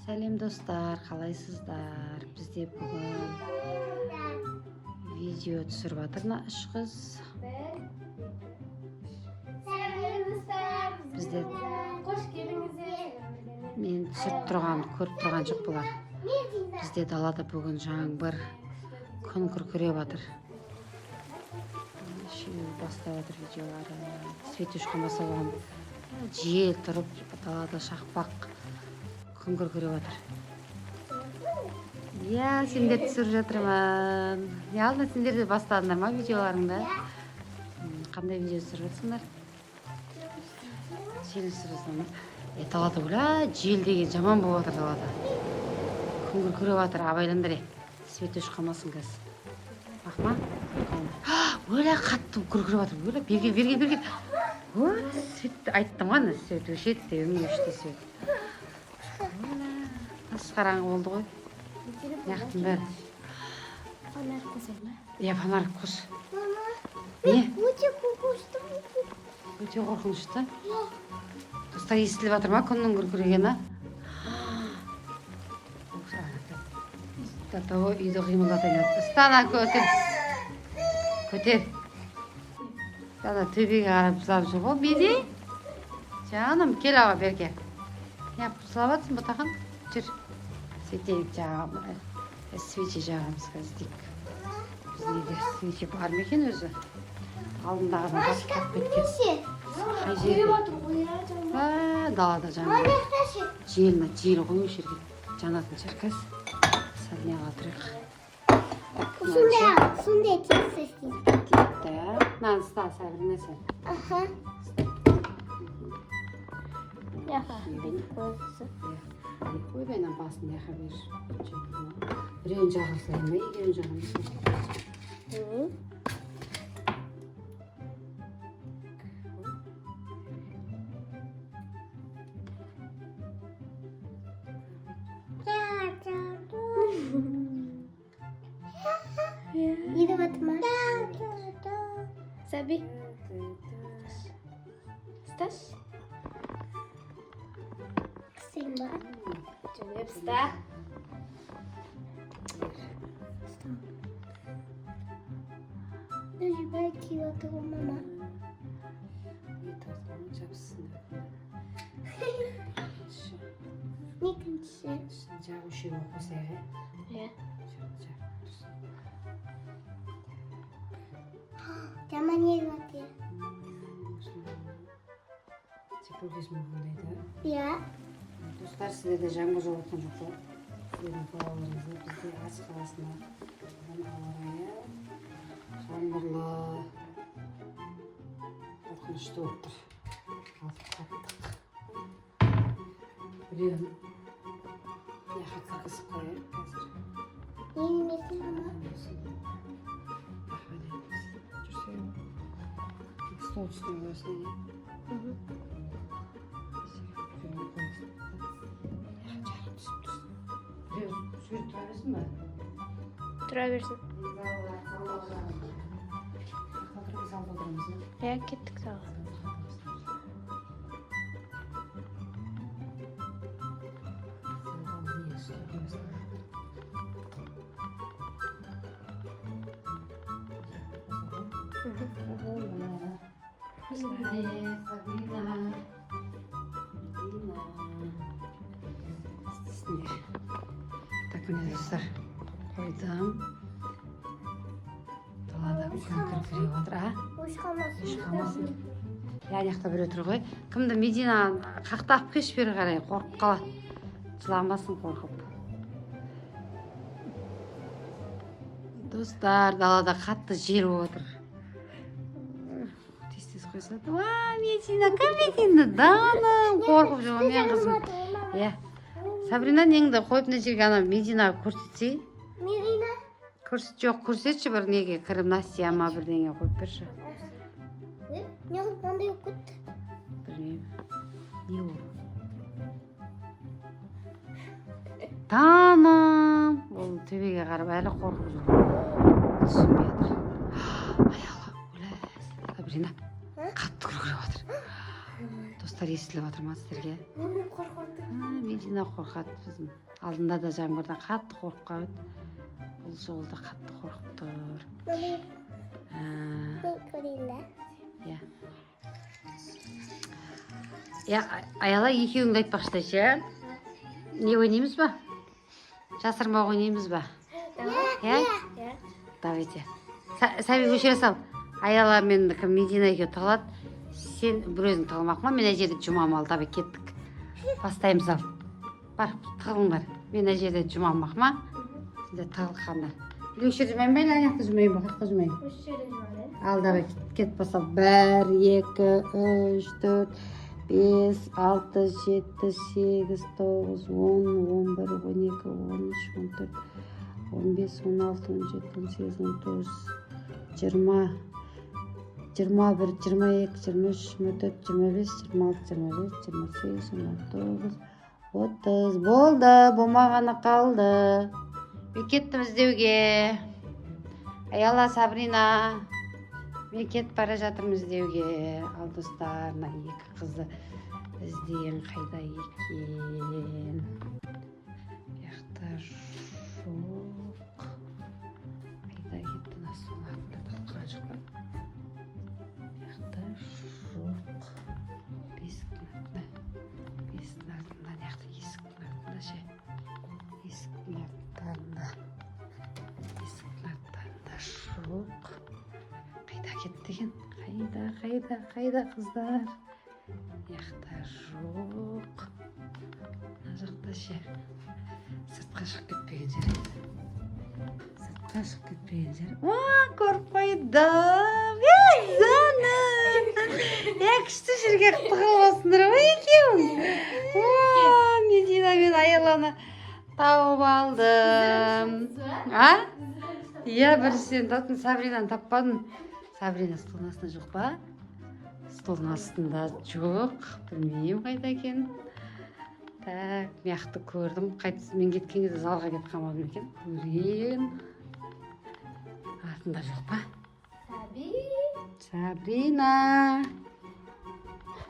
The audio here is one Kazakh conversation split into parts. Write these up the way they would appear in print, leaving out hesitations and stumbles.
Сәлем достар, қалайсыздар? Бізде бүгін видео түсіріп жатырмыз, үш қыз. Бізде қош келдіңіздер. мен түсіріп тұрған, көріп тұрған жоқ бұлар. Бізде далада бүгін жаңбыр, күн күркіреп жатыр. Бастап жатыр видеолары. Светушка басылған. Жел тұрып, далада шақпақ, күн күркіреп жатыр. Я, сендер түсіріп жатырмын. Ялда сендер де бастадыңдар ма видеоларыңды? Қандай видео түсіріп жатсыңдар? Жел түсіріп жатсыңдар. Далада бөля, жел деген жаман болып жатыр далада. Күн күркіреп жатыр, абайландар. Светушка қалмасын қазір. Бақма. Бөля қатты күркіреп жатыр. Бөля берген. Свет айттым ғана, свет өшеді де, өңі өшті свет. Ас қараңғы болды ғой. Яқтың бәрі. Фонарь қосай ма? Я фонарь қос. Не? Өте қорқынышты. Өте қорқынышты. Достар, естіліп жатыр ма күннің күркірегені? Үйді қимылдатайын. Стана көтер. Стана төбеге қарап жылап жүр ғой, беде. Жаным, кел аға берге. Жылап жатсың бұтақан? Жүр. Светелік жағамыз. Свечи жағамыз қаздік. Біздегі свечи бар ма екен өзі? Алдындағыны басып кеткен. Қай жерде? Далада жаңа. Жел ғой өшерге. Жанатын шаркас. Сәліне қалдырық. Сондай тексістің. Кетті. Нан ста, сәліне сәл. Аха. Яха. Ой, бәйнен басын яқа бер. Біреуін жағылсайын ба, екеуін жағылсайын. Yine batma. Sabi. Стас? Симба. Джонеп ста. Даже байки вот его мама. Не кончи. Жағушыға қосайға. Жаман ел батыр. Тепловизм бұндайды. Я. Достар, сіздерде жаңбыр жауатқан жоқ па? Сіздердің қалаларыңызда бізде Арыс қаласында ауа райы жаңбырлы, қорқынышты болып тұр. Алтып қаттық. Біреуін яқа кіргізіп қояйық қазір. Нені метін ама? Стол үстіне қойсың. Біреу тұра берсін ба? Тұра берсін. Залда отырамыз. Я кеттік саған. Так, міне достар, қойдым. Далада күн күркіреп жатыр, а? Өш қалмасын. Яқта біреу тұр ғой. Кімді Медина қақтап қеш бері қарай, қорқып қала. Жыламасын қорқып. Достар, далада қатты жел болып отыр. Тез қойсады. Медина, кім Медина? Даным, қорқып жүр, мен қызым. Сабрина, неңді қойып не жерге ана Медина көрсетсей? Медина? Жоқ, көрсетші бір неге кіріп Настя ма бірдеңе қойып берші. Не қылып қандай өп кетті? Білмеймін. Не ол? Таным! Ол төбеге қарап әлі қорқып жүр. Түсінбей жатыр. Ай Алла, өләс. Сабрина, қатты күркіреп жатыр. Достар, дауыстар естіліп жатыр ма сіздерге? Қорқырды. Медина қорқады біздің. Алдында да жаңбырдан қатты қорыққан. Бұл жолы да қатты қорқып тұр. Көрейін. Иә. Я, Аяла екеуіңді айтпақшы ше. Не ойнаймыз ба? Жасырмақ ойнаймыз ба? Иә? Давайте. Сәби көшіре сал. Аяла мен Медина екеуі тығылады. Сен бір өзің тығылмақ ма? Мен әй жерде жұмам ал. Давай кеттік. Бастаймыз ал. Бар, тығылыңдар. Мен әй жерде жұмамақ ма? Сендер тығылқандар. Үлешер жұмайын ба? Аяқты жұмайын ба? Қаққа жұмайын? Ал, давай кет басал. 1, 2, 3, 4, 5, 6, 7, 8, 9, 10, 11, 12, 13, 14, 15, 16, 17, 18, 19, 20, 21, 22, 23, 24, 25, 26, 25, 28, 29, 30. Болды, болмағаны қалды. Мен кеттім іздеуге. Аяла, Сабрина. Мен кетіп бара жатырмын іздеуге. Ал достар, мына екі қызды іздейін, қайда екен. Яқта жоқ. Қайда кетті, сол артында таққан жоқ па? Яқта жоқ. Бесіктің артында. Бесіктің артында, яқта есіктің артында ше. Есіктің артында. Есіктің артында жоқ. Қайда кетті екен? Қайда қыздар? Яқта жоқ. Мына жақта ше. Сыртқа шығып кетпеген жер. Сыртқа шығып кетпеген жер. Көріп қойдым. Жаным. Күшті жерге тығылып алсыңдар ма екеуің? Медина мен Аяланы тауып алдым. Иә, біріншіден таптым, Сабринаны таппадым. Сабрина столдың астында жоқ па? Столдың астында жоқ. Білмеймін қайда екен. Так, мияқты көрдім. Қайтыс мен кеткен кезде залға кетіп қалмадым екен. Көрейін. Артында жоқ па? Сабрина.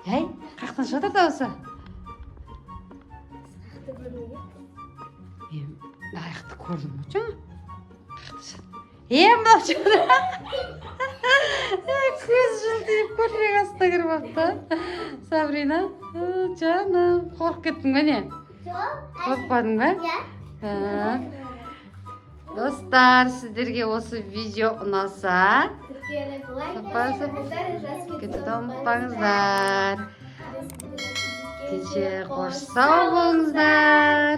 Әй, қақтан шығады дауысы? Мен аяқты көрдім ғой жаңа. Мынау шығады. Көз жылтиып көрпек астына кіріп алыпты. Сабрина, жаным, қорқып кеттің ба не? Қорқпадың ба? Достар, сіздерге осы видео ұнаса, кетуді ұмытпаңыздар. Кеше қош сау болыңыздар.